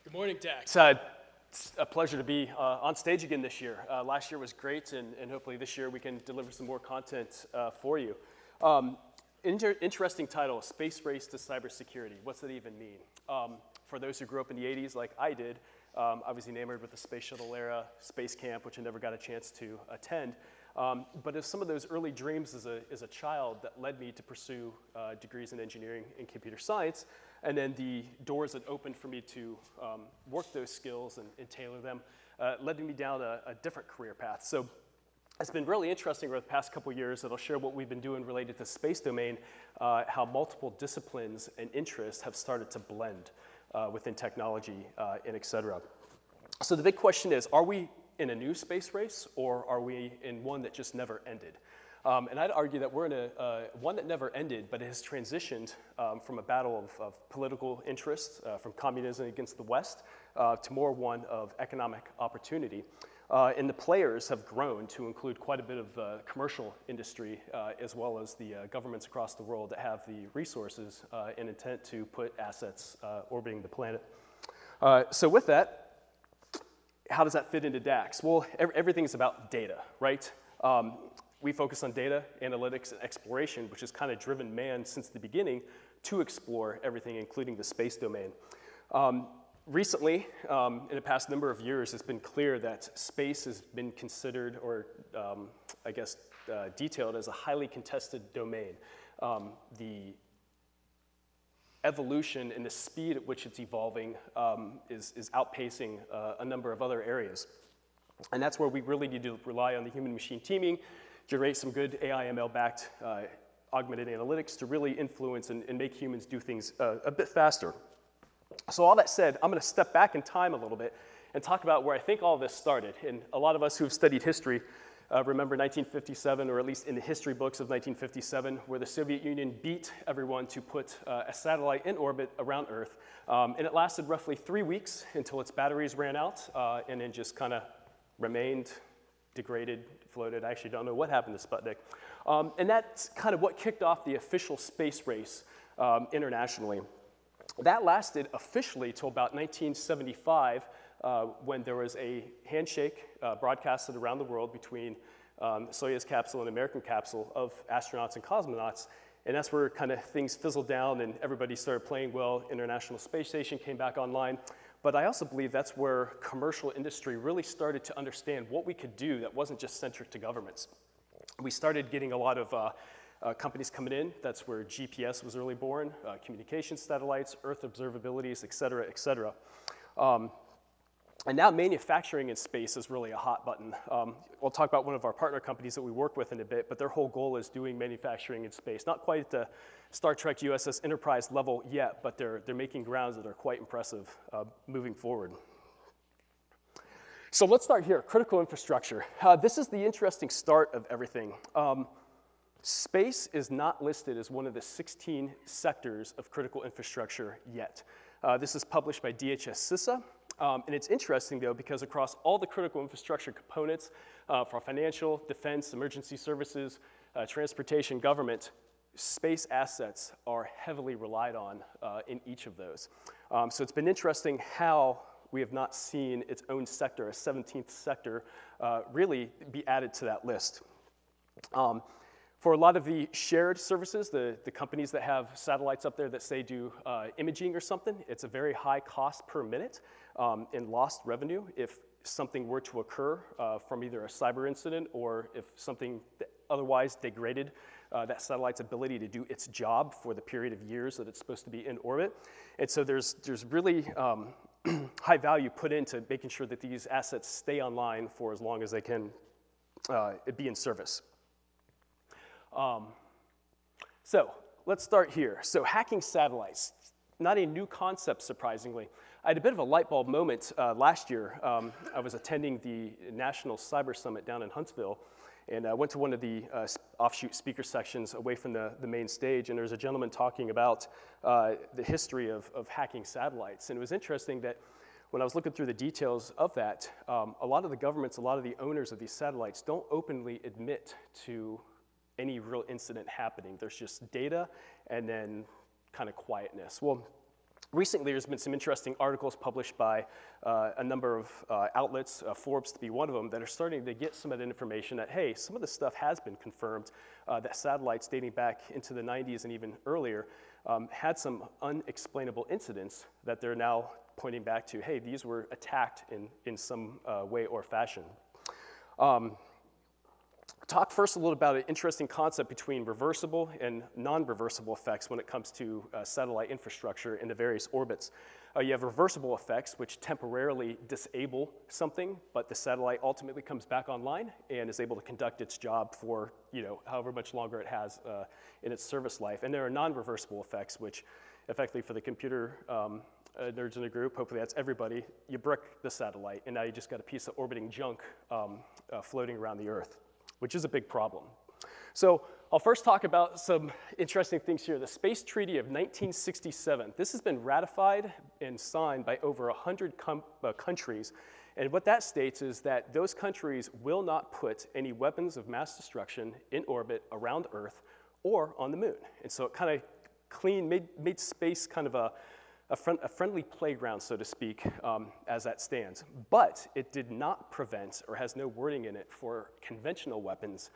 Good morning, DAX. It's a pleasure to be on stage again this year. Last year was great, and hopefully this year we can deliver some more content for you. Interesting title, Space Race to Cybersecurity. What's that even mean? For those who grew up in the 80s like I did, I was enamored with the space shuttle era, space camp, which I never got a chance to attend. But as some of those early dreams as a child that led me to pursue degrees in engineering and computer science, and then the doors that opened for me to work those skills and tailor them led me down a different career path. So it's been really interesting over the past couple years that I'll share what we've been doing related to the space domain, how multiple disciplines and interests have started to blend within technology and et cetera. So the big question is, are we in a new space race, or are we in one that just never ended? And I'd argue that we're in one that never ended, but it has transitioned from a battle of political interests, from communism against the West, to more one of economic opportunity. And the players have grown to include quite a bit of commercial industry, as well as the governments across the world that have the resources and intent to put assets orbiting the planet. So with that, how does that fit into DAX? Well, everything's about data, right? We focus on data, analytics, and exploration, which has kind of driven man since the beginning to explore everything, including the space domain. Recently, in the past number of years, it's been clear that space has been considered, or detailed as a highly contested domain. The evolution and the speed at which it's evolving is outpacing a number of other areas. And that's where we really need to rely on the human-machine teaming, generate some good AI/ML-backed augmented analytics to really influence and make humans do things a bit faster. So all that said, I'm going to step back in time a little bit and talk about where I think all this started. And a lot of us who have studied history remember 1957, or at least in the history books of 1957, where the Soviet Union beat everyone to put a satellite in orbit around Earth. And it lasted roughly 3 weeks until its batteries ran out and then just kind of remained, degraded, floated. I actually don't know what happened to Sputnik. And that's kind of what kicked off the official space race internationally. That lasted officially till about 1975, when there was a handshake broadcasted around the world between Soyuz capsule and American capsule of astronauts and cosmonauts. And that's where kind of things fizzled down and everybody started playing well. International Space Station came back online. But I also believe that's where commercial industry really started to understand what we could do that wasn't just centric to governments. We started getting a lot of companies coming in. That's where GPS was early born, communication satellites, Earth observabilities, et cetera, et cetera. And now manufacturing in space is really a hot button. We'll talk about one of our partner companies that we work with in a bit, but their whole goal is doing manufacturing in space. Not quite at the Star Trek USS Enterprise level yet, but they're making grounds that are quite impressive moving forward. So let's start here, critical infrastructure. This is the interesting start of everything. Space is not listed as one of the 16 sectors of critical infrastructure yet. This is published by DHS CISA. And it's interesting, though, because across all the critical infrastructure components for financial, defense, emergency services, transportation, government, space assets are heavily relied on in each of those. So it's been interesting how we have not seen its own sector, a 17th sector, really be added to that list. For a lot of the shared services, the companies that have satellites up there that say do imaging or something, it's a very high cost per minute in lost revenue if something were to occur from either a cyber incident or if something that otherwise degraded that satellite's ability to do its job for the period of years that it's supposed to be in orbit. And so there's really high value put into making sure that these assets stay online for as long as they can be in service. So let's start here. So hacking satellites, not a new concept, surprisingly. I had a bit of a light bulb moment last year. I was attending the National Cyber Summit down in Huntsville, and I went to one of the offshoot speaker sections away from the main stage, and there was a gentleman talking about the history of hacking satellites. And it was interesting that when I was looking through the details of that, a lot of the governments, a lot of the owners of these satellites don't openly admit to any real incident happening. There's just data and then kind of quietness. Well, Recently, there's been some interesting articles published by a number of outlets, Forbes to be one of them, that are starting to get some of the information that, hey, some of this stuff has been confirmed, that satellites dating back into the 90s and even earlier had some unexplainable incidents that they're now pointing back to, hey, these were attacked in some way or fashion. Talk first a little about an interesting concept between reversible and non-reversible effects when it comes to satellite infrastructure in the various orbits. You have reversible effects, which temporarily disable something, but the satellite ultimately comes back online and is able to conduct its job for however much longer it has in its service life. And there are non-reversible effects, which effectively for the computer nerds in the group, hopefully that's everybody, you brick the satellite, and now you just got a piece of orbiting junk floating around the Earth, which is a big problem. So I'll first talk about some interesting things here. The Space Treaty of 1967. This has been ratified and signed by over 100 countries. And what that states is that those countries will not put any weapons of mass destruction in orbit around Earth or on the moon. And so it kind of made space kind of a friendly playground, so to speak, as that stands. But it did not prevent, or has no wording in it, for conventional weapons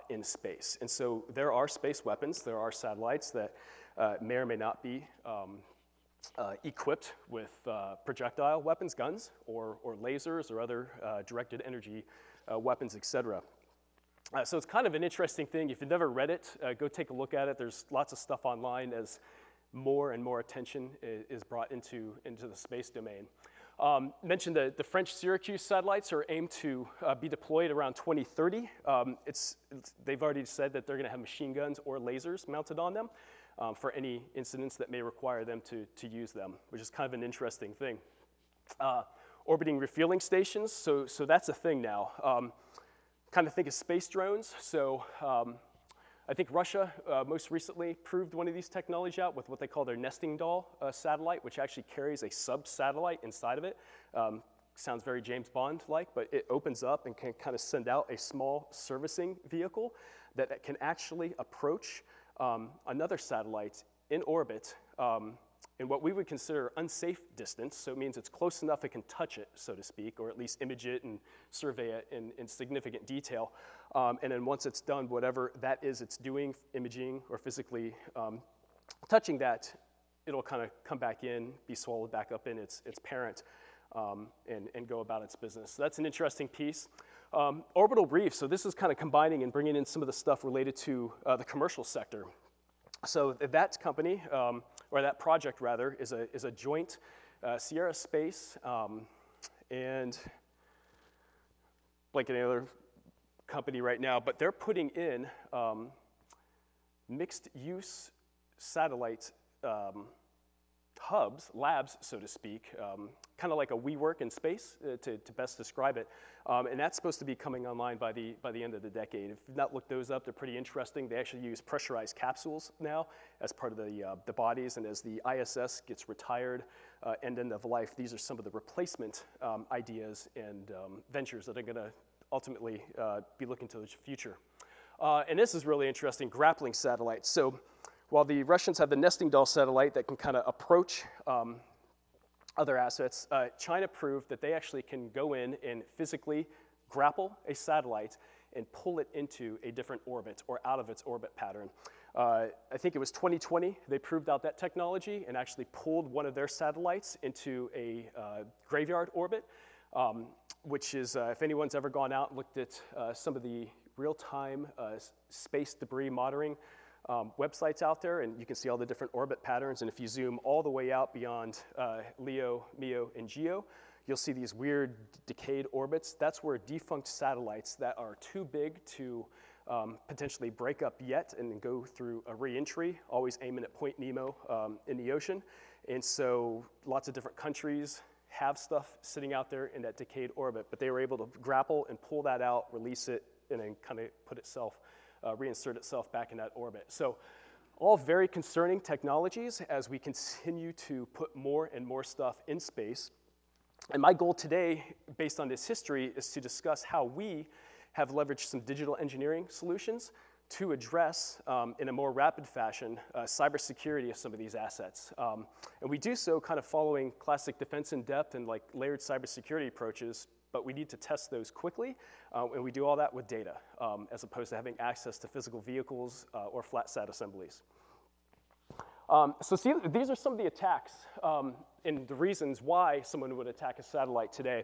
in space. And so there are space weapons, there are satellites that may or may not be equipped with projectile weapons, guns, or lasers, or other directed energy weapons, etc. So it's kind of an interesting thing. If you've never read it, go take a look at it. There's lots of stuff online as more and more attention is brought into the space domain. Mentioned the French Syracuse satellites are aimed to be deployed around 2030. They've already said that they're going to have machine guns or lasers mounted on them for any incidents that may require them to use them, which is kind of an interesting thing. Orbiting refueling stations, so that's a thing now. Kind of think of space drones. So I think Russia most recently proved one of these technologies out with what they call their nesting doll satellite, which actually carries a sub-satellite inside of it. Sounds very James Bond-like, but it opens up and can kind of send out a small servicing vehicle that can actually approach another satellite in orbit in what we would consider unsafe distance. So it means it's close enough it can touch it, so to speak, or at least image it and survey it in significant detail. And then once it's done, whatever that is it's doing, imaging or physically touching that, it'll kind of come back in, be swallowed back up in its parent, and go about its business. So that's an interesting piece. Orbital reef, so this is kind of combining and bringing in some of the stuff related to the commercial sector. So that company, or that project rather, is a joint Sierra Space and like any other company right now, but they're putting in mixed use satellite hubs, labs, so to speak, kind of like a WeWork in space, to best describe it. And that's supposed to be coming online by the end of the decade. If you've not looked those up, they're pretty interesting. They actually use pressurized capsules now as part of the bodies, and as the ISS gets retired, end of life, these are some of the replacement ideas and ventures that are going to ultimately be looking to the future. And this is really interesting, grappling satellites. So while the Russians have the nesting doll satellite that can kind of approach other assets, China proved that they actually can go in and physically grapple a satellite and pull it into a different orbit or out of its orbit pattern. I think it was 2020, they proved out that technology and actually pulled one of their satellites into a graveyard orbit, which is, if anyone's ever gone out and looked at some of the real-time space debris monitoring websites out there, and you can see all the different orbit patterns, and if you zoom all the way out beyond LEO, MEO, and GEO, you'll see these weird decayed orbits. That's where defunct satellites that are too big to potentially break up yet and go through a re-entry, always aiming at Point Nemo in the ocean. And so lots of different countries have stuff sitting out there in that decayed orbit, but they were able to grapple and pull that out, release it, and then kind of put itself reinsert itself back in that orbit. So all very concerning technologies as we continue to put more and more stuff in space. And my goal today, based on this history, is to discuss how we have leveraged some digital engineering solutions to address, in a more rapid fashion, cybersecurity of some of these assets. And we do so kind of following classic defense in depth and like layered cybersecurity approaches, but we need to test those quickly, and we do all that with data, as opposed to having access to physical vehicles or flat sat assemblies. So see, these are some of the attacks and the reasons why someone would attack a satellite today.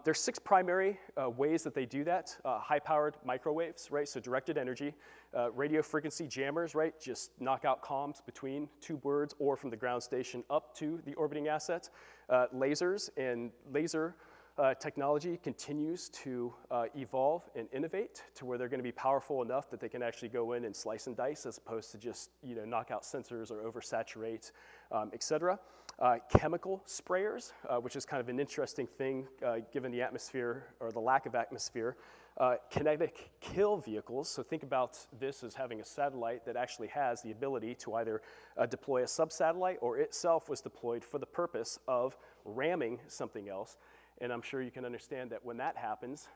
There's 6 primary ways that they do that. High-powered microwaves, right, so directed energy. Radio frequency jammers, right, just knock out comms between 2 birds or from the ground station up to the orbiting assets. Lasers and laser technology continues to evolve and innovate to where they're going to be powerful enough that they can actually go in and slice and dice as opposed to just knock out sensors or oversaturate, et cetera. Chemical sprayers, which is kind of an interesting thing given the atmosphere or the lack of atmosphere. Kinetic kill vehicles, so think about this as having a satellite that actually has the ability to either deploy a sub-satellite or itself was deployed for the purpose of ramming something else. And I'm sure you can understand that when that happens,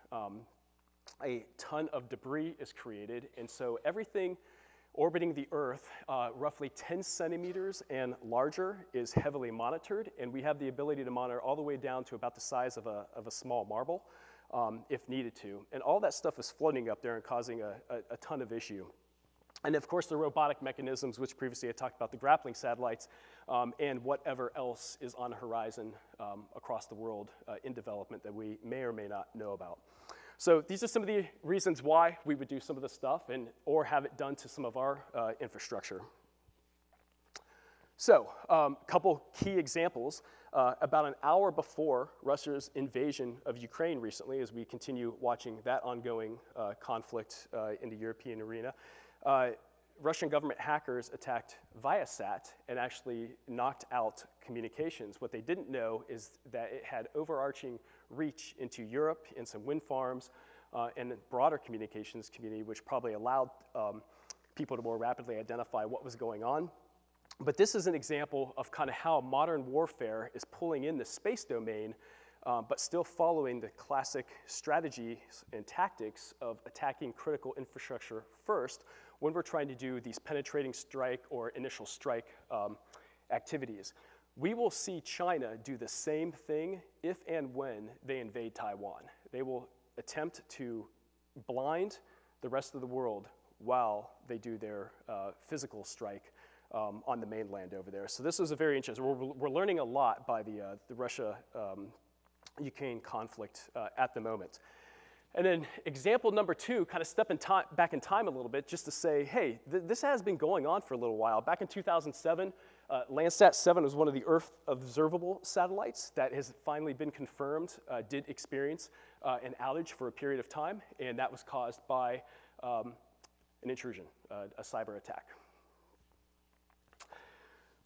a ton of debris is created. And so everything orbiting the Earth, roughly 10 centimeters and larger, is heavily monitored. And we have the ability to monitor all the way down to about the size of a small marble, if needed to. And all that stuff is floating up there and causing a ton of issue. And of course, the robotic mechanisms, which previously I talked about, the grappling satellites, and whatever else is on the horizon across the world in development that we may or may not know about. So these are some of the reasons why we would do some of this stuff or have it done to some of our infrastructure. So a couple key examples. About an hour before Russia's invasion of Ukraine recently, as we continue watching that ongoing conflict in the European arena, Russian government hackers attacked Viasat and actually knocked out communications. What they didn't know is that it had overarching reach into Europe and some wind farms and a broader communications community, which probably allowed people to more rapidly identify what was going on. But this is an example of kind of how modern warfare is pulling in the space domain, but still following the classic strategies and tactics of attacking critical infrastructure first when we're trying to do these penetrating strike or initial strike activities. We will see China do the same thing if and when they invade Taiwan. They will attempt to blind the rest of the world while they do their physical strike on the mainland over there. So this is a very interesting, we're learning a lot by the Russia-Ukraine conflict at the moment. And then example number 2, kind of stepping back in time a little bit, just to say, hey, this has been going on for a little while. Back in 2007, Landsat 7 was one of the Earth observable satellites that has finally been confirmed, did experience an outage for a period of time, and that was caused by an intrusion, a cyber attack.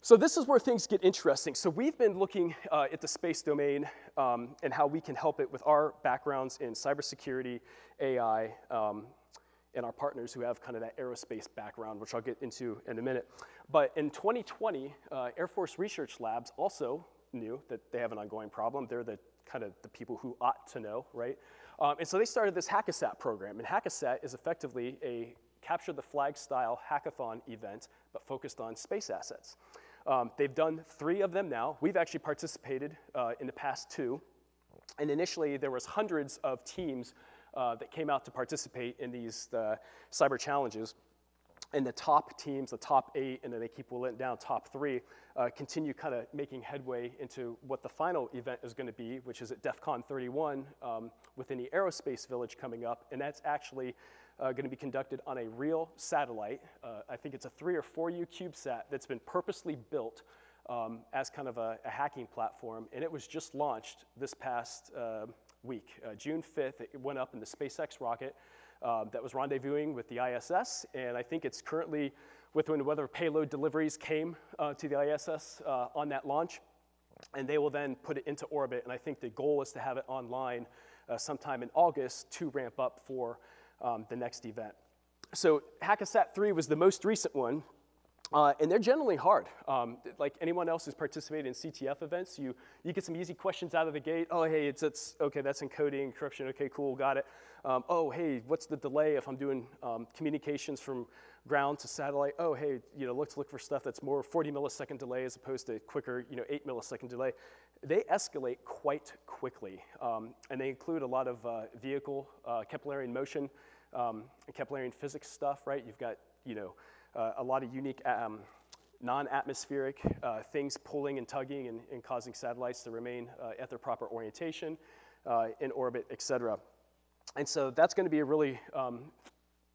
So this is where things get interesting. So we've been looking at the space domain and how we can help it with our backgrounds in cybersecurity, AI, and our partners who have kind of that aerospace background, which I'll get into in a minute. But in 2020, Air Force Research Labs also knew that they have an ongoing problem. They're the kind of the people who ought to know, right? And so they started this Hackasat program. And Hackasat is effectively a capture the flag style hackathon event, but focused on space assets. They've done 3 of them now. We've actually participated in the past 2. And initially, there was hundreds of teams that came out to participate in these cyber challenges. And the top teams, the top 8, and then they keep whittling down, top 3, continue kind of making headway into what the final event is going to be, which is at DEF CON 31 within the Aerospace Village coming up. And that's actually going to be conducted on a real satellite. I think it's a 3 or 4U CubeSat that's been purposely built as kind of a hacking platform. And it was just launched this past week. June 5th, it went up in the SpaceX rocket that was rendezvousing with the ISS. And I think it's currently whether payload deliveries came to the ISS on that launch. And they will then put it into orbit. And I think the goal is to have it online sometime in August to ramp up for the next event. So Hackasat 3 was the most recent one. And they're generally hard. Like anyone else who's participated in CTF events, you get some easy questions out of the gate. Oh, hey, it's okay, that's encoding, encryption, okay, cool, got it. Oh, hey, what's the delay if I'm doing communications from ground to satellite? Oh, hey, let's look for stuff that's more 40 millisecond delay as opposed to quicker, 8 millisecond delay. They escalate quite quickly, and they include a lot of vehicle Keplerian motion and Keplerian physics stuff, right? You've got, a lot of unique non-atmospheric things pulling and tugging and causing satellites to remain at their proper orientation in orbit, et cetera. And so that's going to be a really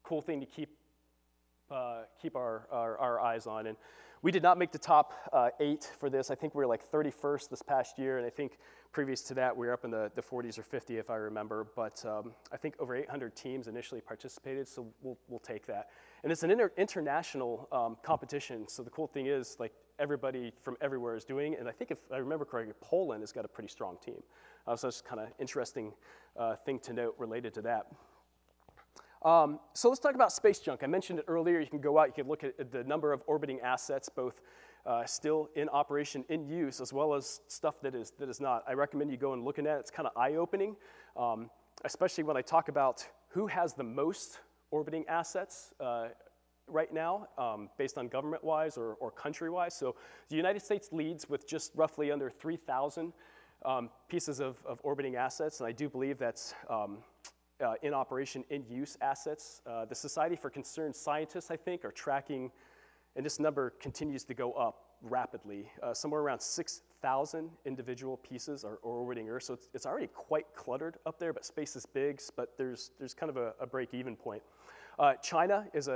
cool thing to keep our eyes on. And we did not make the top 8 for this. I think we were like 31st this past year, and I think previous to that we were up in the 40s or 50 if I remember. But I think over 800 teams initially participated, so we'll take that. And it's an international competition, so the cool thing is like everybody from everywhere is doing it. And I think if I remember correctly, Poland has got a pretty strong team. So it's kind of interesting thing to note related to that. So let's talk about space junk. I mentioned it earlier. You can go out, you can look at the number of orbiting assets, both still in operation, in use, as well as stuff that is not. I recommend you go and look at it. It's kind of eye-opening, especially when I talk about who has the most orbiting assets right now, based on government-wise or country-wise. So the United States leads with just roughly under 3,000 pieces of orbiting assets, and I do believe that's in operation, in use assets. The Society for Concerned Scientists, I think, are tracking, and this number continues to go up rapidly. Somewhere around 6,000 individual pieces are orbiting Earth, so it's already quite cluttered up there, but space is big, but there's kind of a break-even point. China is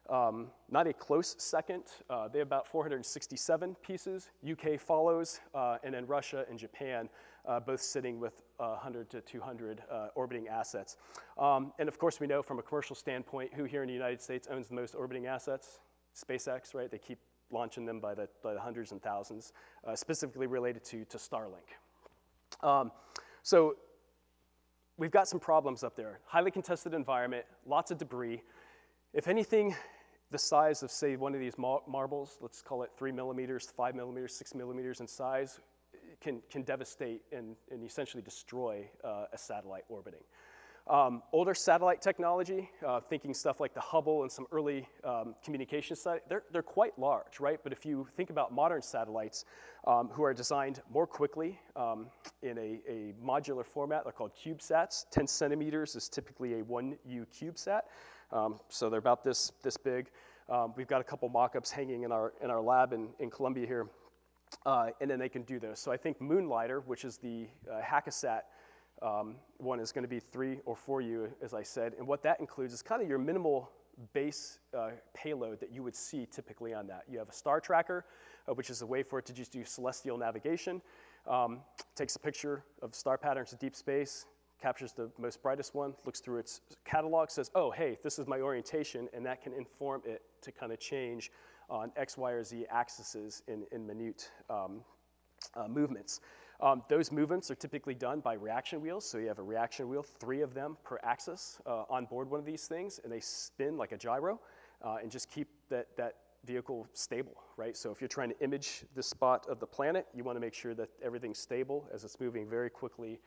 not a close second. They have about 467 pieces. UK follows, and then Russia and Japan, both sitting with 100 to 200 orbiting assets. And of course, we know from a commercial standpoint, who here in the United States owns the most orbiting assets? SpaceX, right? They keep launching them by the hundreds and thousands, specifically related to Starlink. So we've got some problems up there. Highly contested environment, lots of debris. If anything, the size of, say, one of these marbles, let's call it 3 millimeters, 5 millimeters, 6 millimeters in size, can devastate and essentially destroy a satellite orbiting. Older satellite technology, thinking stuff like the Hubble and some early communication satellites, they're quite large, right? But if you think about modern satellites who are designed more quickly in a modular format, they're called CubeSats. 10 centimeters is typically a 1U CubeSat. So they're about this big. We've got a couple mock-ups hanging in our lab in Columbia here, and then they can do those. So I think Moonlighter, which is the Hackasat one, is going to be 3 or 4U, as I said, and what that includes is kind of your minimal base payload that you would see typically on that. You have a star tracker, which is a way for it to just do celestial navigation. Takes a picture of star patterns in deep space, captures the most brightest one, looks through its catalog, says, oh, hey, this is my orientation, and that can inform it to kind of change on X, Y, or Z axes in minute movements. Those movements are typically done by reaction wheels, so you have a reaction wheel, 3 of them per axis on board one of these things, and they spin like a gyro and just keep that vehicle stable, right? So if you're trying to image this spot of the planet, you want to make sure that everything's stable as it's moving very quickly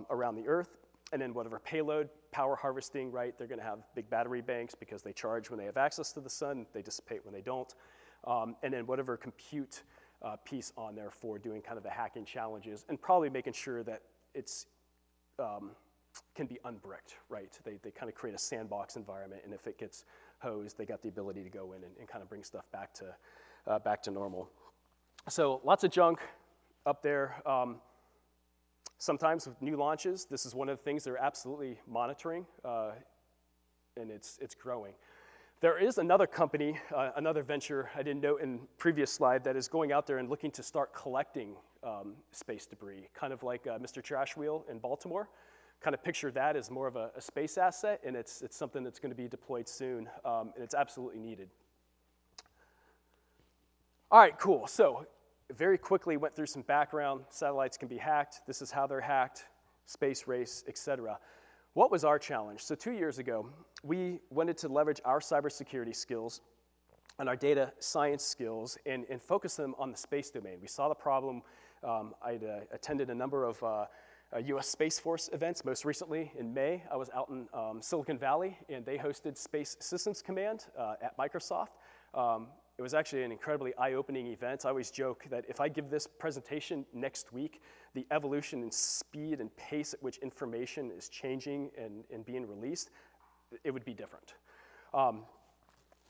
around the Earth. And then whatever payload, power harvesting, right? They're going to have big battery banks because they charge when they have access to the sun, they dissipate when they don't. And then whatever compute piece on there for doing kind of the hacking challenges and probably making sure that it's can be unbricked, right? They kind of create a sandbox environment, and if it gets hosed, they got the ability to go in and kind of bring stuff back to normal. So lots of junk up there. Sometimes with new launches, this is one of the things they're absolutely monitoring, and it's growing. There is another company, another venture I didn't note in previous slide, that is going out there and looking to start collecting space debris, kind of like Mr. Trash Wheel in Baltimore. Kind of picture that as more of a space asset, and it's something that's going to be deployed soon, and it's absolutely needed. All right, cool. So very quickly went through some background. Satellites can be hacked. This is how they're hacked, space race, et cetera. What was our challenge? So 2 years ago, we wanted to leverage our cybersecurity skills on our data science skills and focus them on the space domain. We saw the problem. I attended a number of US Space Force events. Most recently in May, I was out in Silicon Valley, and they hosted Space Systems Command at Microsoft. It was actually an incredibly eye-opening event. I always joke that if I give this presentation next week, the evolution and speed and pace at which information is changing and being released, it would be different.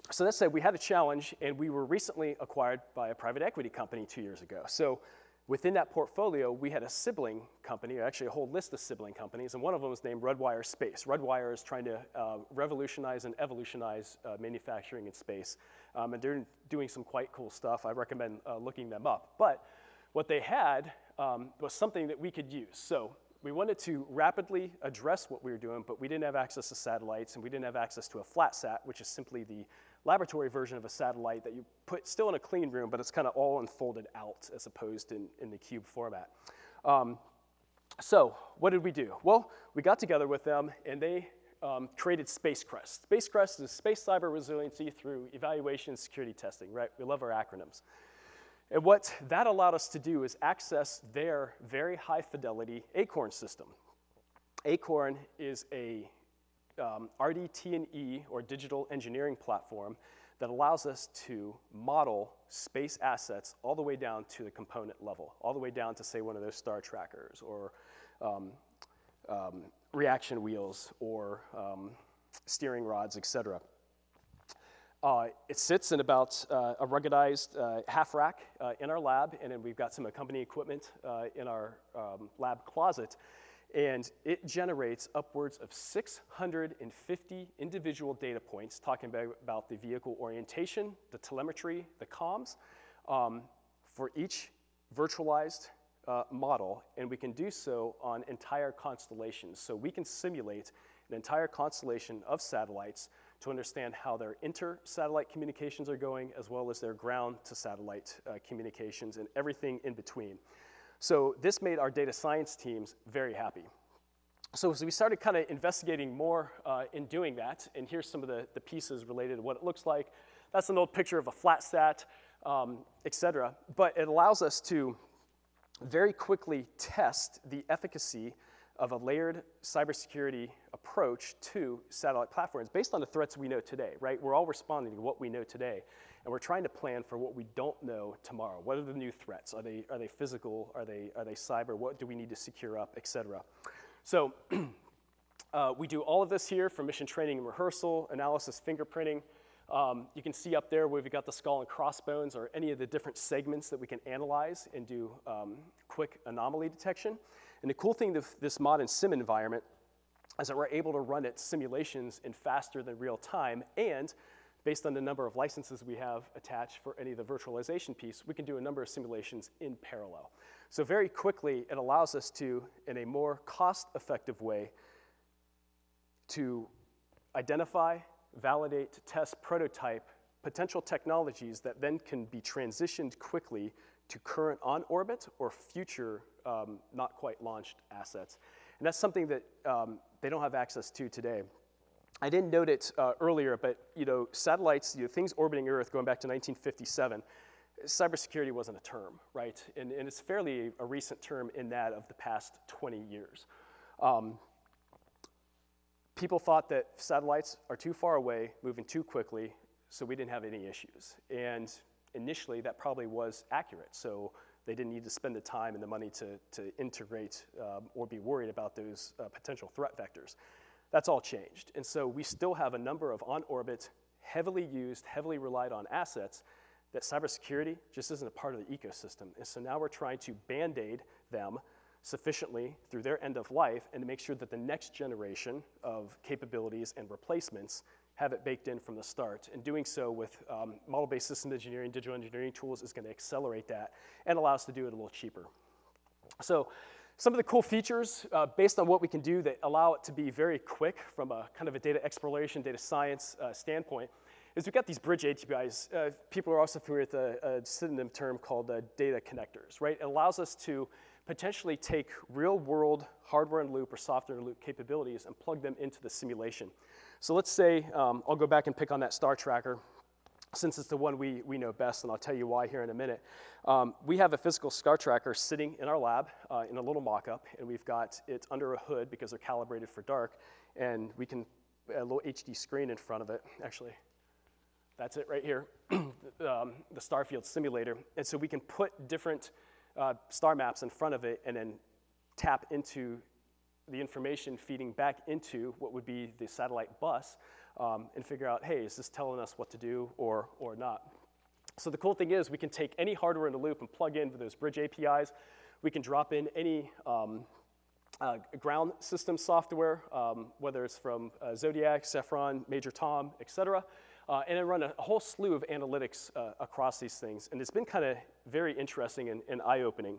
So that said, we had a challenge, and we were recently acquired by a private equity company 2 years ago. So within that portfolio, we had a sibling company, or actually a whole list of sibling companies, and one of them was named Redwire Space. Redwire is trying to revolutionize and evolutionize manufacturing in space, and they're doing some quite cool stuff. I recommend looking them up. But what they had was something that we could use. So we wanted to rapidly address what we were doing, but we didn't have access to satellites, and we didn't have access to a flat sat, which is simply the laboratory version of a satellite that you put still in a clean room, but it's kind of all unfolded out as opposed in the cube format. So what did we do? Well, we got together with them, and they created SpaceCREST. SpaceCREST is Space Cyber Resiliency through Evaluation and Security Testing, right? We love our acronyms. And what that allowed us to do is access their very high fidelity Acorn system. Acorn is a RDT&E, or digital engineering platform, that allows us to model space assets all the way down to the component level, all the way down to, say, one of those star trackers, or reaction wheels, or steering rods, et cetera. It sits in about a ruggedized half rack in our lab, and then we've got some accompanying equipment in our lab closet. And it generates upwards of 650 individual data points, talking about the vehicle orientation, the telemetry, the comms, for each virtualized model, and we can do so on entire constellations. So we can simulate an entire constellation of satellites to understand how their inter-satellite communications are going, as well as their ground-to-satellite communications and everything in between. So this made our data science teams very happy. So as we started kind of investigating more in doing that, and here's some of the pieces related to what it looks like. That's an old picture of a flat sat, et cetera. But it allows us to very quickly test the efficacy of a layered cybersecurity approach to satellite platforms based on the threats we know today, right? We're all responding to what we know today, and we're trying to plan for what we don't know tomorrow. What are the new threats? Are they physical? Are they cyber? What do we need to secure up, et cetera? So we do all of this here from mission training and rehearsal, analysis, fingerprinting. You can see up there where we've got the skull and crossbones, or any of the different segments that we can analyze and do quick anomaly detection. And the cool thing with this modern sim environment is that we're able to run it simulations in faster than real time, and based on the number of licenses we have attached for any of the virtualization piece, we can do a number of simulations in parallel. So very quickly, it allows us to, in a more cost-effective way, to identify, validate, test, prototype potential technologies that then can be transitioned quickly to current on-orbit or future not quite launched assets. And that's something that they don't have access to today. I didn't note it earlier, but satellites, things orbiting Earth going back to 1957, cybersecurity wasn't a term, right? And it's fairly a recent term in that of the past 20 years. People thought that satellites are too far away, moving too quickly, so we didn't have any issues. And initially, that probably was accurate. So they didn't need to spend the time and the money to integrate or be worried about those potential threat vectors. That's all changed. And so we still have a number of on-orbit, heavily used, heavily relied on assets that cybersecurity just isn't a part of the ecosystem. And so now we're trying to band-aid them sufficiently through their end of life and to make sure that the next generation of capabilities and replacements have it baked in from the start. And doing so with model-based system engineering, digital engineering tools is going to accelerate that and allow us to do it a little cheaper. So some of the cool features based on what we can do that allow it to be very quick from a kind of a data exploration, data science standpoint is we've got these bridge APIs. People are also familiar with a synonym term called data connectors, right? It allows us to potentially take real-world hardware-in-loop or software-in-loop capabilities and plug them into the simulation. So let's say, I'll go back and pick on that star tracker. since it's the one we know best, and I'll tell you why here in a minute. We have a physical scar tracker sitting in our lab in a little mock-up, and we've got it under a hood because they're calibrated for dark, and we can, a little HD screen in front of it, actually. That's it right here, the Starfield simulator. And so we can put different star maps in front of it and then tap into the information feeding back into what would be the satellite bus and figure out, hey, is this telling us what to do or not? So the cool thing is we can take any hardware in the loop and plug in with those bridge APIs. We can drop in any ground system software, whether it's from Zodiac, Cepheron, Major Tom, et cetera, and then run a whole slew of analytics across these things. And it's been kind of very interesting and eye-opening.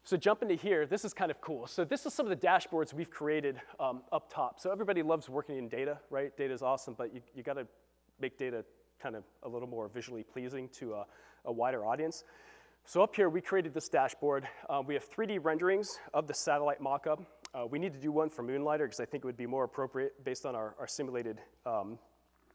So jump into here, this is kind of cool. So this is some of the dashboards we've created up top. So everybody loves working in data, right? Data is awesome, but you gotta make data kind of a little more visually pleasing to a wider audience. So up here, we created this dashboard. We have 3D renderings of the satellite mock-up. We need to do one for Moonlighter because I think it would be more appropriate based on our simulated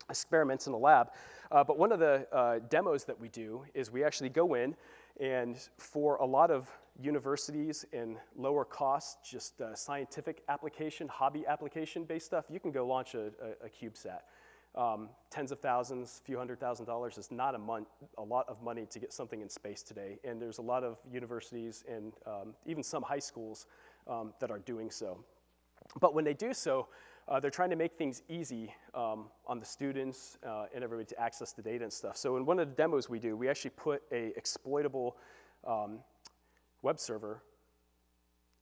experiments in the lab. But one of the demos that we do is we actually go in, and for a lot of universities and lower cost, just scientific application, hobby application based stuff, you can go launch a CubeSat. Tens of thousands, few $100,000 is not a lot of money to get something in space today. And there's a lot of universities and even some high schools that are doing so. But when they do so, they're trying to make things easy on the students and everybody to access the data and stuff. So in one of the demos we do, we actually put a exploitable web server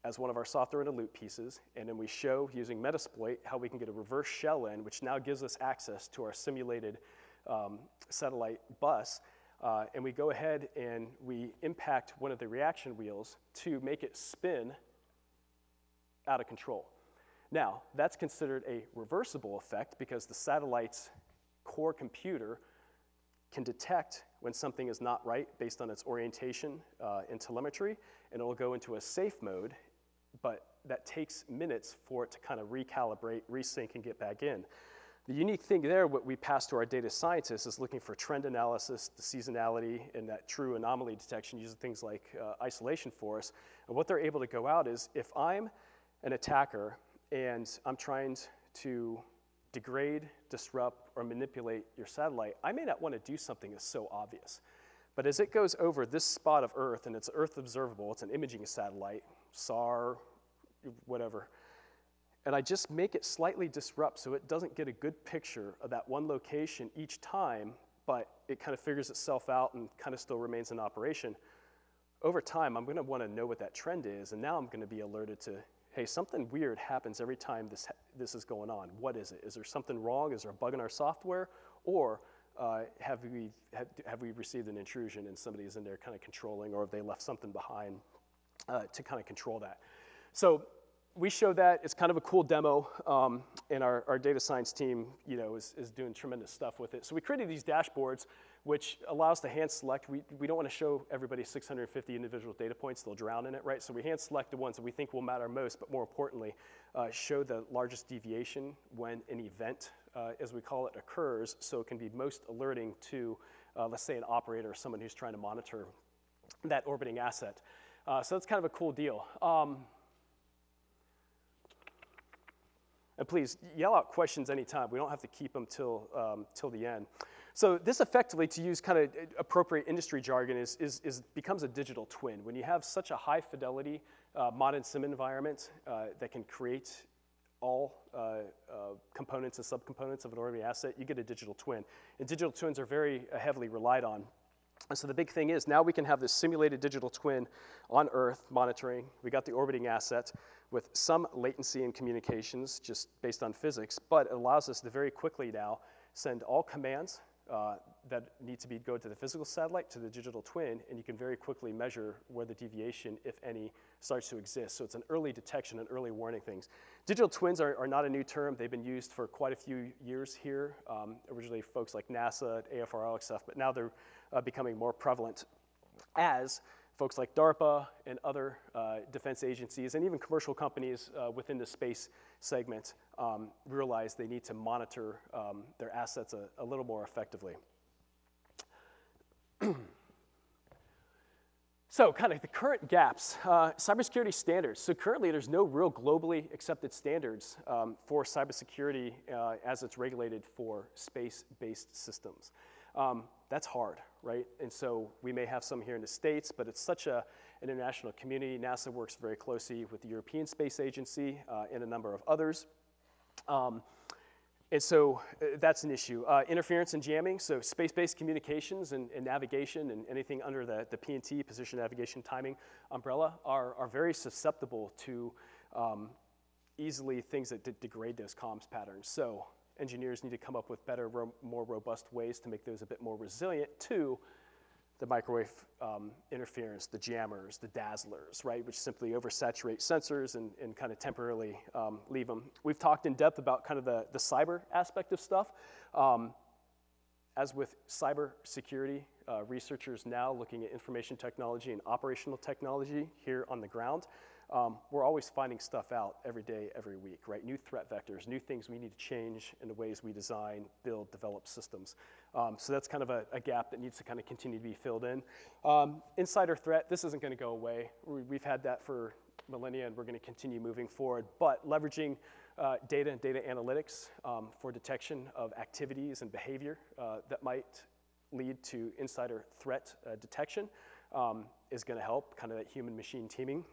as one of our software in a loop pieces, and then we show using Metasploit how we can get a reverse shell in, which now gives us access to our simulated satellite bus, and we go ahead and we impact one of the reaction wheels to make it spin out of control. Now, that's considered a reversible effect because the satellite's core computer can detect when something is not right based on its orientation and telemetry, and it will go into a safe mode, but that takes minutes for it to kind of recalibrate, resync, and get back in. The unique thing there, what we pass to our data scientists is looking for trend analysis, the seasonality, and that true anomaly detection using things like isolation force. And what they're able to go out is, if I'm an attacker and I'm trying to degrade, disrupt, or manipulate your satellite, I may not want to do something that's so obvious. But as it goes over this spot of Earth, and it's Earth observable, it's an imaging satellite, SAR, whatever, and I just make it slightly disrupt so it doesn't get a good picture of that one location each time, but it kind of figures itself out and kind of still remains in operation. Over time, I'm going to want to know what that trend is, and now I'm going to be alerted to, hey, something weird happens every time this is going on. What is it? Is there something wrong? Is there a bug in our software? Or have we received an intrusion and somebody's in there kind of controlling, or have they left something behind to kind of control that? So we show that. It's kind of a cool demo, and our data science team, is doing tremendous stuff with it. So we created these dashboards, which allow us to hand select. We don't want to show everybody 650 individual data points. They'll drown in it, right? So we hand select the ones that we think will matter most, but more importantly, show the largest deviation when an event, as we call it, occurs, so it can be most alerting to, let's say, an operator or someone who's trying to monitor that orbiting asset. So that's kind of a cool deal. And please, yell out questions anytime. We don't have to keep them till the end. So this effectively, to use kind of appropriate industry jargon, becomes a digital twin. When you have such a high fidelity modern sim environment that can create all components and subcomponents of an orbiting asset, you get a digital twin. And digital twins are very heavily relied on. And so the big thing is now we can have this simulated digital twin on Earth monitoring. We got the orbiting asset with some latency in communications just based on physics, but it allows us to very quickly now send all commands that need to go to the physical satellite to the digital twin, and you can very quickly measure where the deviation, if any, starts to exist. So it's an early detection and early warning things. Digital twins are not a new term. They've been used for quite a few years here. Originally folks like NASA, AFRL and stuff, but now they're becoming more prevalent as folks like DARPA and other defense agencies and even commercial companies within the space segment realize they need to monitor their assets a little more effectively. So kind of the current gaps, cybersecurity standards. So currently there's no real globally accepted standards for cybersecurity as it's regulated for space-based systems. That's hard, right? And so we may have some here in the States, but it's such an international community. NASA works very closely with the European Space Agency and a number of others. And so that's an issue. Interference and jamming, so space-based communications and navigation and anything under the PNT, position, navigation, timing umbrella are very susceptible to easily things that degrade those comms patterns. So engineers need to come up with better, more robust ways to make those a bit more resilient to the microwave interference, the jammers, the dazzlers, right, which simply oversaturate sensors and kind of temporarily leave them. We've talked in depth about kind of the cyber aspect of stuff. As with cybersecurity, researchers now looking at information technology and operational technology here on the ground, we're always finding stuff out every day, every week, right? New threat vectors, new things we need to change in the ways we design, build, develop systems. So that's kind of a gap that needs to kind of continue to be filled in. Insider threat, this isn't going to go away. We've had that for millennia, and we're going to continue moving forward. But leveraging data and data analytics for detection of activities and behavior that might lead to insider threat detection is going to help, kind of that human-machine teaming.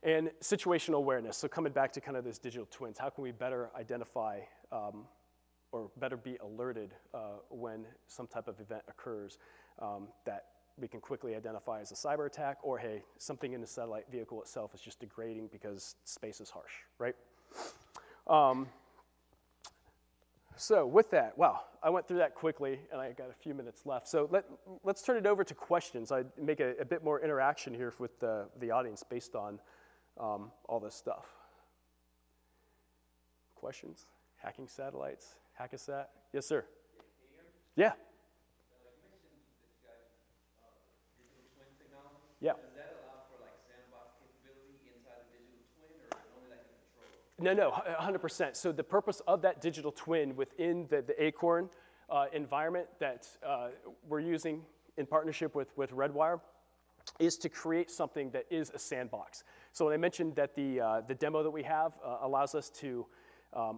And situational awareness, so coming back to kind of those digital twins, how can we better identify or better be alerted when some type of event occurs that we can quickly identify as a cyber attack, or hey, something in the satellite vehicle itself is just degrading because space is harsh, right? So with that, wow, I went through that quickly, and I got a few minutes left. So let's turn it over to questions. I make a bit more interaction here with the audience based on all this stuff. Questions? Hacking satellites? Hack-a-sat? Yes, sir. Yeah. You mentioned that you guys digital twin technology. Yeah. Does that allow for like sandbox capability inside a digital twin, or is it only like a control? No, 100%. So the purpose of that digital twin within the Acorn environment that we're using in partnership with Redwire is to create something that is a sandbox. So when I mentioned that the demo that we have allows us to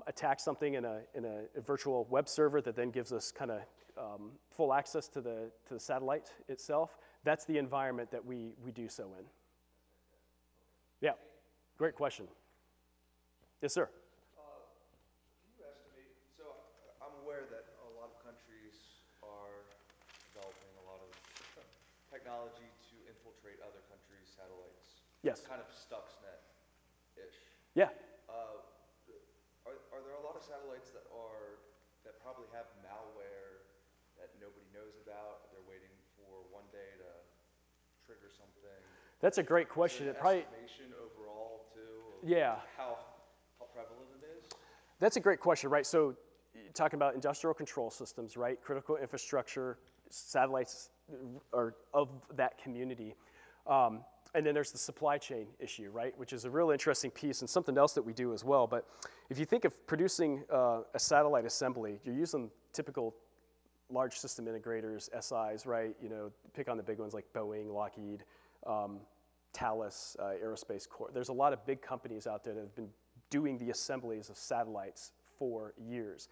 attack something in a virtual web server that then gives us kind of full access to the satellite itself, that's the environment that we do so in. Yeah, great question. Yes, sir. Can you estimate, so I'm aware that a lot of countries are developing a lot of technology to infiltrate other countries' satellites. Yes. Kind of Stuxnet-ish. Yeah. Are there a lot of satellites that probably have malware that nobody knows about? They're waiting for one day to trigger something. That's a great question. Is there an estimation overall too? Yeah. How prevalent it is? That's a great question, right? So you're talking about industrial control systems, right? Critical infrastructure, satellites are of that community. And then there's the supply chain issue, right? Which is a real interesting piece and something else that we do as well. But if you think of producing a satellite assembly, you're using typical large system integrators, SIs, right? You know, pick on the big ones like Boeing, Lockheed, Thales, Aerospace Corp. There's a lot of big companies out there that have been doing the assemblies of satellites for years.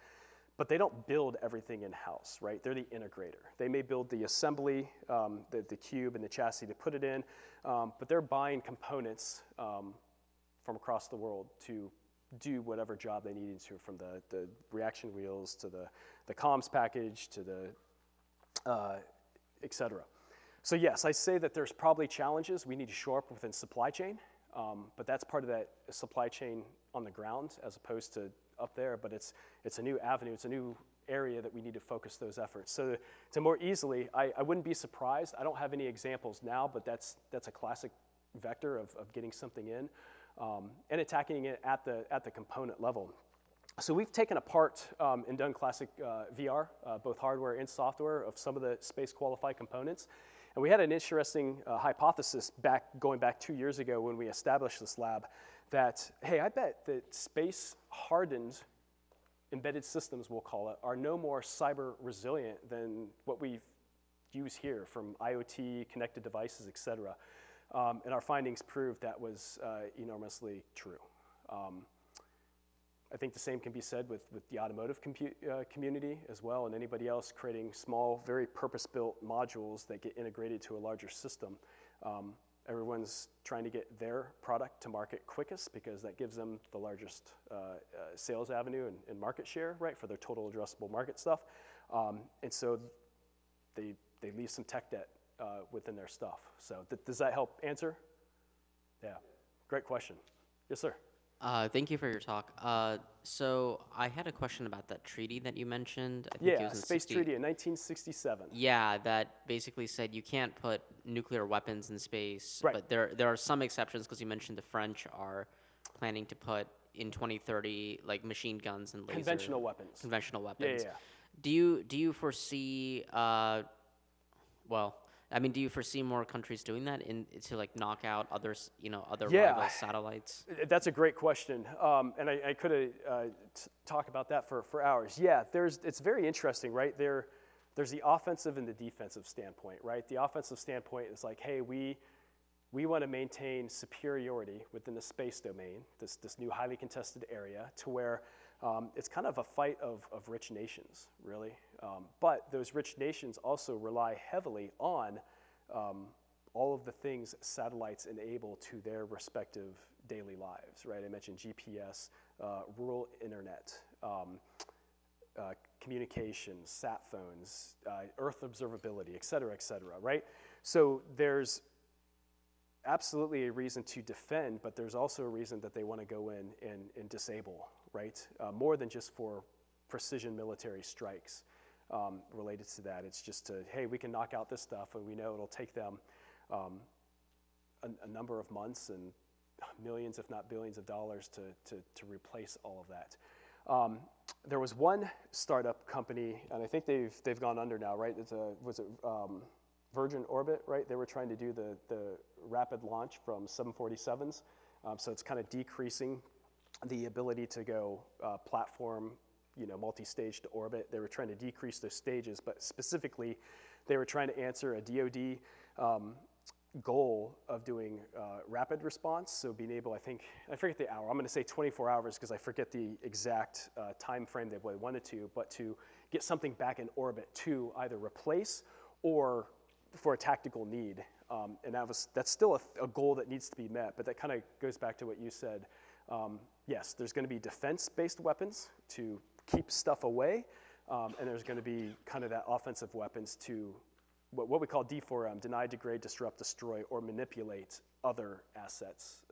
But they don't build everything in-house, right? They're the integrator. They may build the assembly, the cube and the chassis to put it in, but they're buying components from across the world to do whatever job they need to, from the reaction wheels to the comms package to the et cetera. So yes, I say that there's probably challenges we need to shore up within supply chain, but that's part of that supply chain on the ground as opposed to up there, but it's a new avenue, it's a new area that we need to focus those efforts. So to more easily, I wouldn't be surprised, I don't have any examples now, but that's a classic vector of getting something in and attacking it at the component level. So we've taken apart and done classic VR, both hardware and software, of some of the space qualified components. And we had an interesting hypothesis going back 2 years ago when we established this lab that, hey, I bet that space-hardened embedded systems, we'll call it, are no more cyber resilient than what we use here from IoT, connected devices, et cetera. And our findings proved that was enormously true. I think the same can be said with the automotive community as well, and anybody else creating small, very purpose-built modules that get integrated to a larger system. Everyone's trying to get their product to market quickest because that gives them the largest sales avenue and market share, right, for their total addressable market stuff. And so they leave some tech debt within their stuff. So does that help answer? Yeah, great question. Yes, sir. Thank you for your talk. So I had a question about that treaty that you mentioned. I think it was in Space Treaty in 1967. Yeah, that basically said you can't put nuclear weapons in space. Right. But there are some exceptions because you mentioned the French are planning to put in 2030 like machine guns and laser. Conventional weapons. Conventional weapons. Yeah. Do you foresee? Do you foresee more countries doing that to like knock out others, other rival satellites? That's a great question, and I could talk about that for hours. Yeah, it's very interesting, right? There's the offensive and the defensive standpoint, right? The offensive standpoint is like, hey, we want to maintain superiority within the space domain, this new highly contested area, to where it's kind of a fight of rich nations, really. But those rich nations also rely heavily on all of the things satellites enable to their respective daily lives, right? I mentioned GPS, rural internet, communications, sat phones, Earth observability, et cetera, right? So there's absolutely a reason to defend, but there's also a reason that they want to go in and disable, right? More than just for precision military strikes related to that. It's just hey, we can knock out this stuff, and we know it'll take them a number of months and millions, if not billions of dollars to replace all of that. There was one startup company, and I think they've gone under now, right? Was it Virgin Orbit, right? They were trying to do the rapid launch from 747s, so it's kind of decreasing the ability to go platform, multi-stage to orbit. They were trying to decrease those stages, but specifically, they were trying to answer a DoD goal of doing rapid response. So being able, I forget the hour. I'm going to say 24 hours because I forget the exact time frame they wanted to, but to get something back in orbit to either replace or for a tactical need. And that's still a goal that needs to be met, but that kind of goes back to what you said. Yes, there's going to be defense-based weapons to keep stuff away, and there's going to be kind of that offensive weapons to what we call D4M, deny, degrade, disrupt, destroy, or manipulate other assets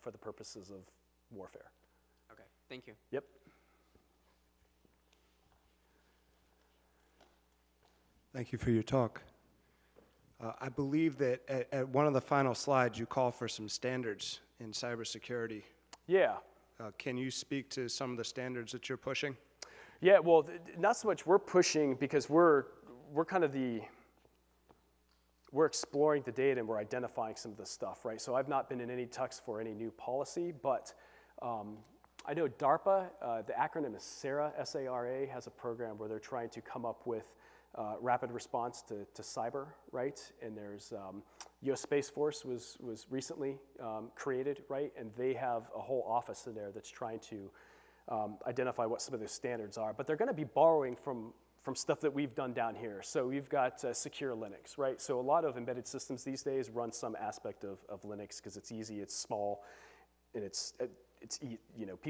for the purposes of warfare. Okay, thank you. Yep. Thank you for your talk. I believe that at one of the final slides, you call for some standards in cybersecurity. Yeah. Can you speak to some of the standards that you're pushing? Yeah, well, not so much we're pushing because we're kind of we're exploring the data and we're identifying some of this stuff, right? So I've not been in any talks for any new policy, but I know DARPA, the acronym is SARA, S-A-R-A, has a program where they're trying to come up with rapid response to cyber, right? And there's U.S. Space Force was recently created, right? And they have a whole office in there that's trying to identify what some of those standards are. But they're going to be borrowing from stuff that we've done down here. So we've got secure Linux, right? So a lot of embedded systems these days run some aspect of Linux because it's easy, it's small, and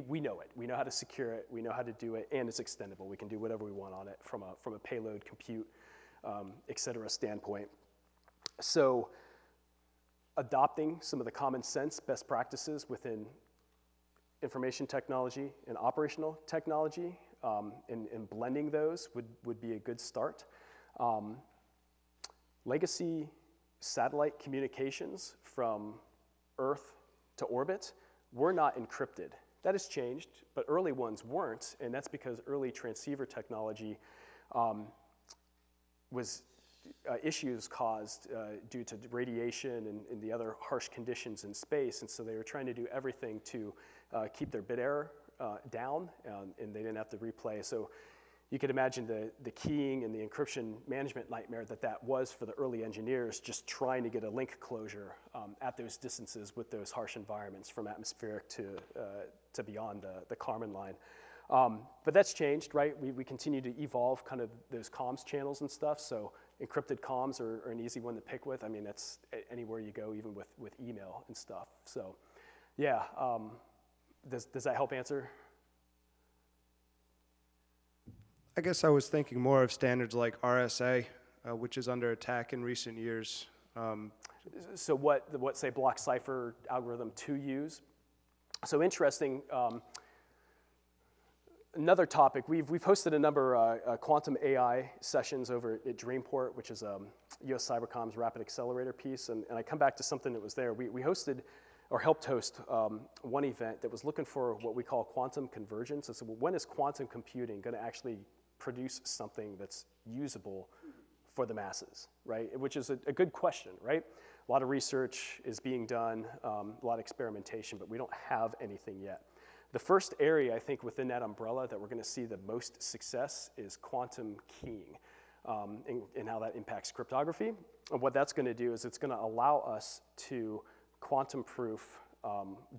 we know it. We know how to secure it. We know how to do it, and it's extendable. We can do whatever we want on it from a payload, compute, et cetera standpoint. So adopting some of the common sense best practices within information technology and operational technology and blending those would be a good start. Legacy satellite communications from Earth to orbit were not encrypted. That has changed, but early ones weren't, and that's because early transceiver technology was issues caused due to radiation and the other harsh conditions in space. And so they were trying to do everything to keep their bit error down, and they didn't have to replay. So you could imagine the keying and the encryption management nightmare that was for the early engineers, just trying to get a link closure at those distances with those harsh environments from atmospheric to beyond the Kármán line. But that's changed, right? We continue to evolve kind of those comms channels and stuff. So encrypted comms are an easy one to pick with. I mean, that's anywhere you go, even with email and stuff. So yeah, does that help answer? I guess I was thinking more of standards like RSA, which is under attack in recent years. So what say block cipher algorithm to use? So interesting. Another topic, we've hosted a number of quantum AI sessions over at Dreamport, which is US Cybercom's rapid accelerator piece, and I come back to something that was there. We hosted, or helped host, one event that was looking for what we call quantum convergence. So when is quantum computing going to actually produce something that's usable for the masses, right? Which is a good question, right? A lot of research is being done, a lot of experimentation, but we don't have anything yet. The first area, I think, within that umbrella that we're going to see the most success is quantum keying, and how that impacts cryptography. And what that's going to do is it's going to allow us to quantum-proof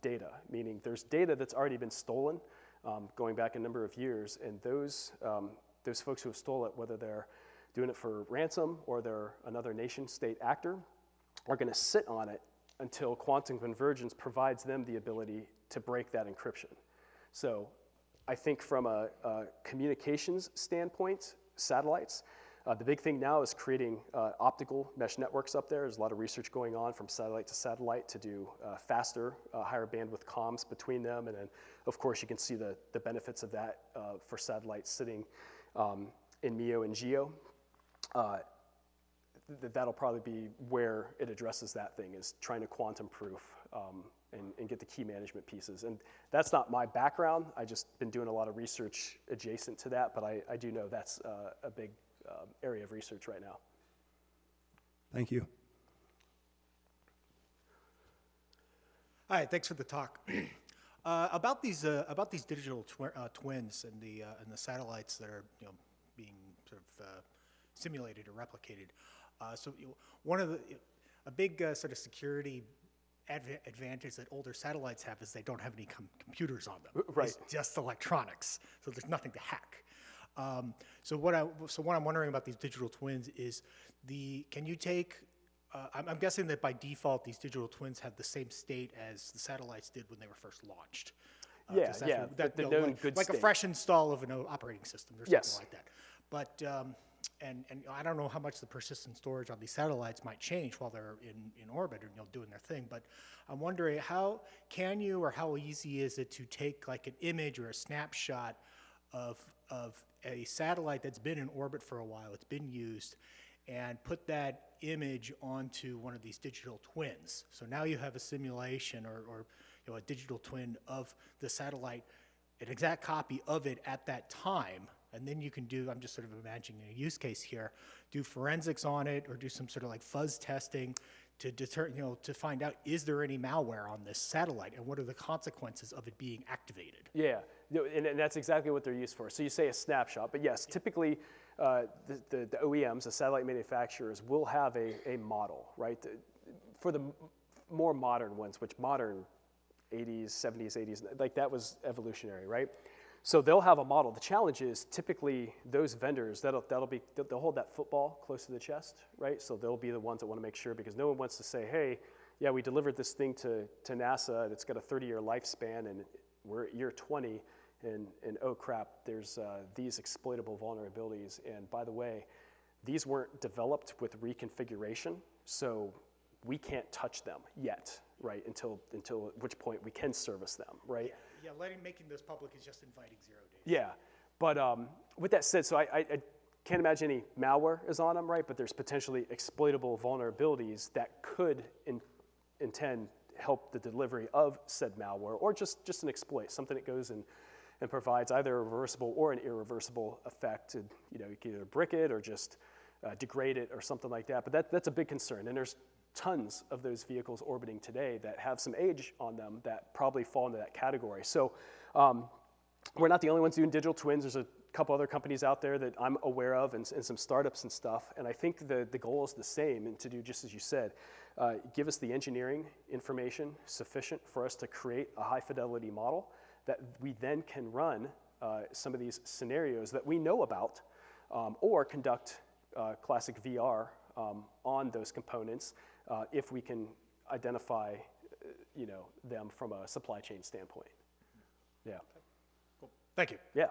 data, meaning there's data that's already been stolen going back a number of years, and those folks who have stole it, whether they're doing it for ransom or they're another nation-state actor, are going to sit on it until quantum convergence provides them the ability to break that encryption. So I think from a communications standpoint, satellites, the big thing now is creating optical mesh networks up there. There's a lot of research going on from satellite to satellite to do faster, higher bandwidth comms between them. And then, of course, you can see the benefits of that for satellites sitting in MEO and GEO. That'll probably be where it addresses that thing, is trying to quantum proof and get the key management pieces. And that's not my background. I just been doing a lot of research adjacent to that, but I do know that's a big area of research right now. Thank you. Hi, thanks for the talk. About these digital twins and the satellites that are being sort of simulated or replicated. So one of a big sort of security advantage that older satellites have is they don't have any computers on them. Right. It's just electronics, so there's nothing to hack. So what I'm wondering about these digital twins is can you take? I'm guessing that by default these digital twins have the same state as the satellites did when they were first launched. The known good like state. A fresh install of an operating system or something Yes. like that. But and I don't know how much the persistent storage on these satellites might change while they're in orbit or doing their thing. But I'm wondering how easy is it to take like an image or a snapshot of a satellite that's been in orbit for a while, it's been used, and put that image onto one of these digital twins. So now you have a simulation or a digital twin of the satellite, an exact copy of it at that time. And then you can I'm just sort of imagining a use case here, do forensics on it or do some sort of like fuzz testing to to find out, is there any malware on this satellite and what are the consequences of it being activated? Yeah, and that's exactly what they're used for. So you say a snapshot, but yes, typically the OEMs, the satellite manufacturers, will have a model, right? For the more modern ones, which modern 80s, 70s, 80s, like that was evolutionary, right? So they'll have a model. The challenge is typically those vendors, they'll hold that football close to the chest, right? So they'll be the ones that want to make sure, because no one wants to say, hey, yeah, we delivered this thing to NASA and it's got a 30-year lifespan and we're at year 20 and oh crap, there's these exploitable vulnerabilities. And by the way, these weren't developed with reconfiguration, so we can't touch them yet, right? Until at which point we can service them, right? Yeah, making this public is just inviting 0 days. Yeah, but with that said, so I can't imagine any malware is on them, right? But there's potentially exploitable vulnerabilities that could help the delivery of said malware, or just an exploit, something that goes and provides either a reversible or an irreversible effect. And, you can either brick it or just degrade it or something like that. But that's a big concern. And there's tons of those vehicles orbiting today that have some age on them that probably fall into that category. So we're not the only ones doing digital twins. There's a couple other companies out there that I'm aware of and some startups and stuff. And I think the goal is the same, and to do just as you said, give us the engineering information sufficient for us to create a high fidelity model that we then can run some of these scenarios that we know about, or conduct classic VR on those components if we can identify them from a supply chain standpoint. Yeah. Cool. Thank you. Yeah.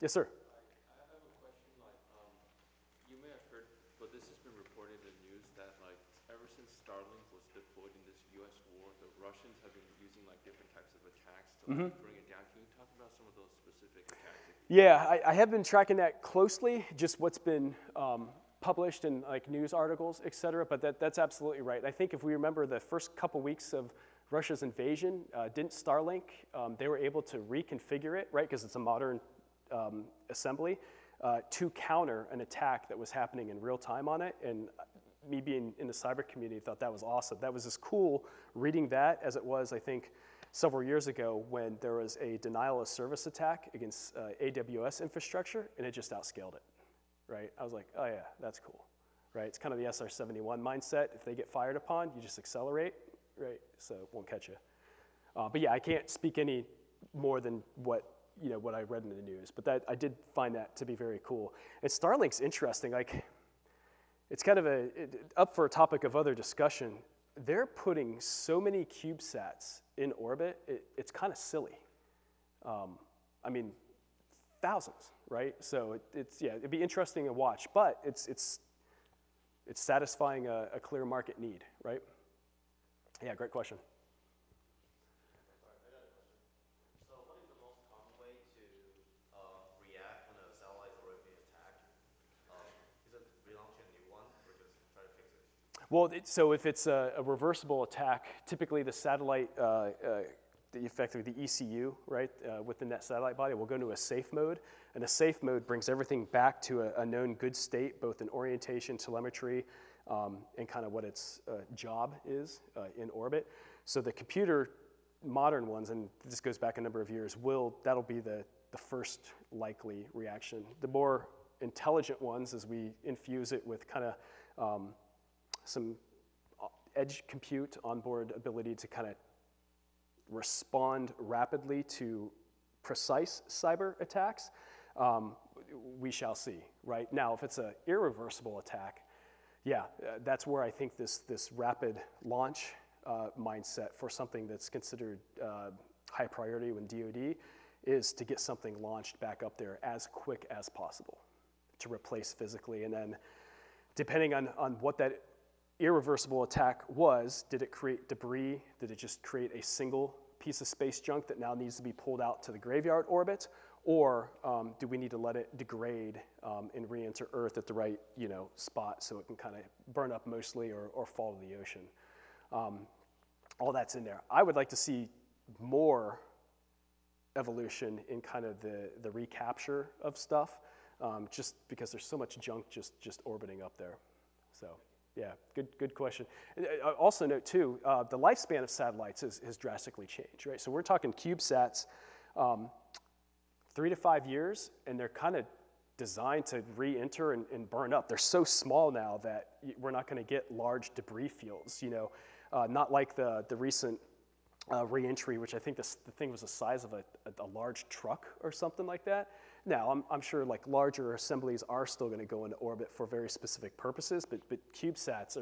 Yes, sir. I have a question, you may have heard, but this has been reported in the news that ever since Starlink was deployed in this US war, the Russians have been using different types of attacks to bring it down. Can you talk about some of those specific attacks? Yeah, I have been tracking that closely, just what's been published in news articles, et cetera, but that's absolutely right. I think if we remember the first couple weeks of Russia's invasion, didn't Starlink, they were able to reconfigure it, right, because it's a modern assembly, to counter an attack that was happening in real time on it. And me being in the cyber community thought that was awesome. That was as cool reading that as it was, I think, several years ago when there was a denial of service attack against AWS infrastructure, and it just outscaled it, right? I was like, oh yeah, that's cool, right? It's kind of the SR-71 mindset. If they get fired upon, you just accelerate, right? So it won't catch you. But yeah, I can't speak any more than what I read in the news, but I did find that to be very cool. And Starlink's interesting. It's kind of up for a topic of other discussion. They're putting so many CubeSats in orbit, it's kind of silly. I mean, thousands, right? So it'd be interesting to watch, but it's satisfying a clear market need, right? Yeah, great question. So what is the most common way to react when a satellite is already being attacked? Is it relaunching a new one or just try to fix it? Well, so if it's a reversible attack, typically the satellite, effectively the ECU, right, within that satellite body will go into a safe mode, and a safe mode brings everything back to a known good state, both in orientation, telemetry, and kind of what its job is in orbit. So the computer modern ones, and this goes back a number of years, that'll be the first likely reaction. The more intelligent ones, as we infuse it with kind of some edge compute, onboard ability to kind of respond rapidly to precise cyber attacks, we shall see, right? Now, if it's an irreversible attack, yeah, that's where I think this rapid launch mindset for something that's considered high priority when DoD is to get something launched back up there as quick as possible to replace physically. And then depending on what that irreversible attack was, did it create debris? Did it just create a single piece of space junk that now needs to be pulled out to the graveyard orbit? Or do we need to let it degrade and re-enter Earth at the right spot so it can kind of burn up mostly or fall to the ocean? All that's in there. I would like to see more evolution in kind of the recapture of stuff, just because there's so much junk just orbiting up there. So yeah, good question. And I also note too, the lifespan of satellites has drastically changed, right? So we're talking CubeSats, 3 to 5 years, and they're kind of designed to re-enter and burn up. They're so small now that we're not going to get large debris fields, not like the recent re-entry, which I think the thing was the size of a large truck or something like that. Now, I'm sure larger assemblies are still going to go into orbit for very specific purposes, but CubeSats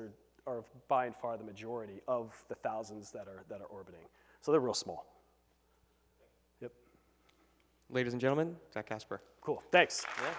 are by and far the majority of the thousands that are orbiting. So they're real small. Yep. Ladies and gentlemen, Zach Casper. Cool, thanks. Yeah.